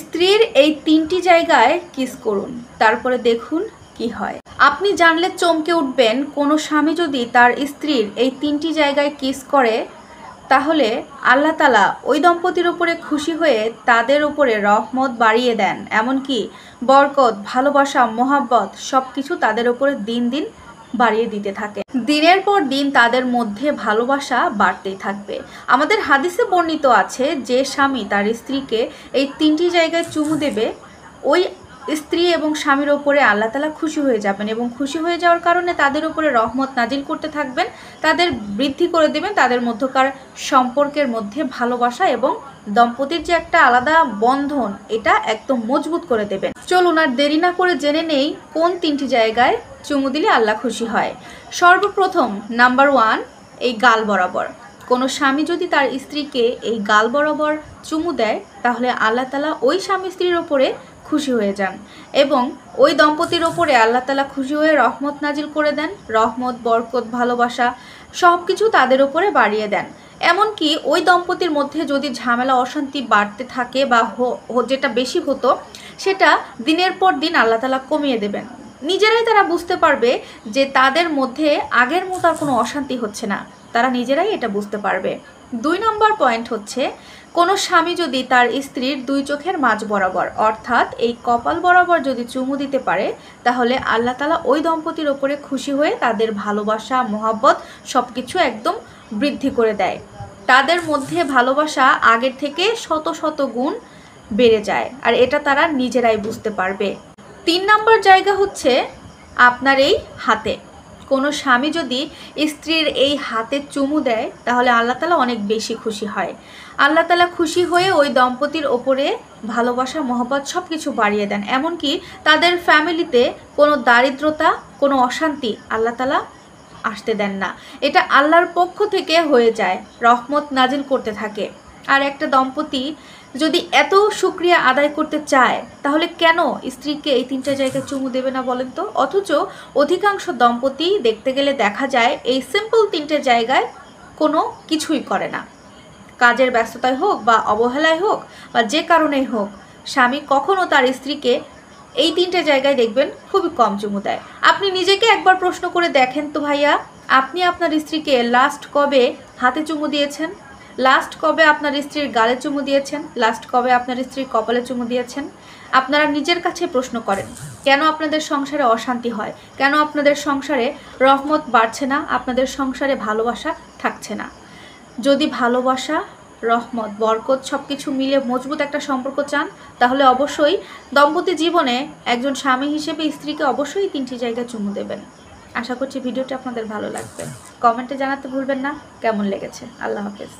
স্ত্রীর এই 3টি জায়গায় কিস করুন, তারপরে দেখুন কি হয়। আপনি জানলে চমকে উঠবেন, কোনো স্বামী যদি তার স্ত্রীর এই 3টি জায়গায় কিস করে তাহলে আল্লাহ তাআলা ওই দম্পতির উপরে খুশি হয়ে তাদের উপরে রহমত বাড়িয়ে দেন, এমনকি বরকত, ভালোবাসা, মোহাব্বত সব কিছু তাদের উপরে দিন দিন বাড়িয়ে দিতে থাকে। দিনের পর দিন তাদের মধ্যে ভালোবাসা বাড়তেই থাকবে। আমাদের হাদিসে বর্ণিত আছে যে স্বামী তার স্ত্রীকে এই 3টি জায়গায় চুমু দেবে, ওই স্ত্রী এবং স্বামীর ওপরে আল্লাহ তাআলা খুশি হয়ে যাবেন এবং খুশি হয়ে যাওয়ার কারণে তাদের উপরে রহমত নাজিল করতে থাকবেন, তাদের বৃদ্ধি করে দেবেন, তাদের মধ্যকার সম্পর্কের মধ্যে ভালোবাসা এবং দম্পতির যে একটা আলাদা বন্ধন এটা একদম মজবুত করে দেবেন। চলুন আর দেরি না করে জেনে নেই কোন 3টি জায়গায় চুমু দিলে আল্লাহ খুশি হয়। সর্বপ্রথম নাম্বার 1, এই গাল বরাবর। কোনো স্বামী যদি তার স্ত্রীকে এই গাল বরাবর চুমু দেয় তাহলে আল্লাহ তাআলা ওই স্বামী স্ত্রীর ওপরে খুশি হয়ে যান এবং ওই দম্পতির ওপরে আল্লাহ তাআলা খুশি হয়ে রহমত নাজিল করে দেন। রহমত, বরকত, ভালোবাসা সব কিছু তাদের ওপরে বাড়িয়ে দেন। এমনকি ওই দম্পতির মধ্যে যদি ঝামেলা অশান্তি বাড়তে থাকে বা যেটা বেশি হতো সেটা দিনের পর দিন আল্লাহ তাআলা কমিয়ে দেবেন। নিজেরাই তারা বুঝতে পারবে যে তাদের মধ্যে আগের মতো আর কোনো অশান্তি হচ্ছে না, তারা নিজেরাই এটা বুঝতে পারবে। 2 নম্বর পয়েন্ট হচ্ছে, কোনো স্বামী যদি তার স্ত্রীর 2 চোখের মাঝ বরাবর অর্থাৎ এই কপাল বরাবর যদি চুমু দিতে পারে তাহলে আল্লাহ তাআলা ওই দম্পতির ওপরে খুশি হয়ে তাদের ভালোবাসা, মোহাব্বত সব কিছু একদম বৃদ্ধি করে দেয়। তাদের মধ্যে ভালোবাসা আগের থেকে শত শত গুণ বেড়ে যায় আর এটা তারা নিজেরাই বুঝতে পারবে। 3 নম্বর জায়গা হচ্ছে আপনার এই হাতে। কোনো স্বামী যদি স্ত্রীর এই হাতে চুমু দেয় তাহলে আল্লাহ তাআলা অনেক বেশি খুশি হয়। আল্লাহ তাআলা খুশি হয়ে ওই দম্পতির ওপরে ভালোবাসা, মহব্বত সব কিছু বাড়িয়ে দেন, এমনকি তাদের ফ্যামিলিতে কোনো দারিদ্রতা, কোনো অশান্তি আল্লাহ তাআলা আসতে দেন না। এটা আল্লাহর পক্ষ থেকে হয়ে যায়, রহমত নাজিল করতে থাকে। আর একটা দম্পতি যদি এত শুকরিয়া আদায় করতে চায় তাহলে কেন স্ত্রীকে এই 3টা জায়গায় চুমু দেবে না বলেন তো? অথচ অধিকাংশ দম্পতি দেখতে গেলে দেখা যায় এই সিম্পল 3টে জায়গায় কোনো কিছুই করে না। কাজের ব্যস্ততায় হোক বা অবহেলায় হোক বা যে কারণেই হোক, স্বামী কখনো তার স্ত্রীকে এই 3টে জায়গায় দেখবেন খুবই কম চুমু দেয়। আপনি নিজেকে একবার প্রশ্ন করে দেখেন তো ভাইয়া, আপনি আপনার স্ত্রীকে লাস্ট কবে হাতে চুমু দিয়েছেন? লাস্ট কবে আপনার স্ত্রীর গালে চুমু দিয়েছেন? লাস্ট কবে আপনার স্ত্রীর কপালে চুমু দিয়েছেন? আপনারা নিজের কাছে প্রশ্ন করেন, কেন আপনাদের সংসারে অশান্তি হয়? কেন আপনাদের সংসারে রহমত বাড়ছে না? আপনাদের সংসারে ভালোবাসা থাকছে না? যদি ভালোবাসা, রহমত, বরকত সব কিছু মিলে মজবুত একটা সম্পর্ক চান তাহলে অবশ্যই দম্পতি জীবনে একজন স্বামী হিসেবে স্ত্রীকে অবশ্যই 3টি জায়গায় চুমু দেবেন। আশা করছি ভিডিওটি আপনাদের ভালো লাগবে। কমেন্টে জানাতে ভুলবেন না কেমন লেগেছে। আল্লাহ হাফেজ।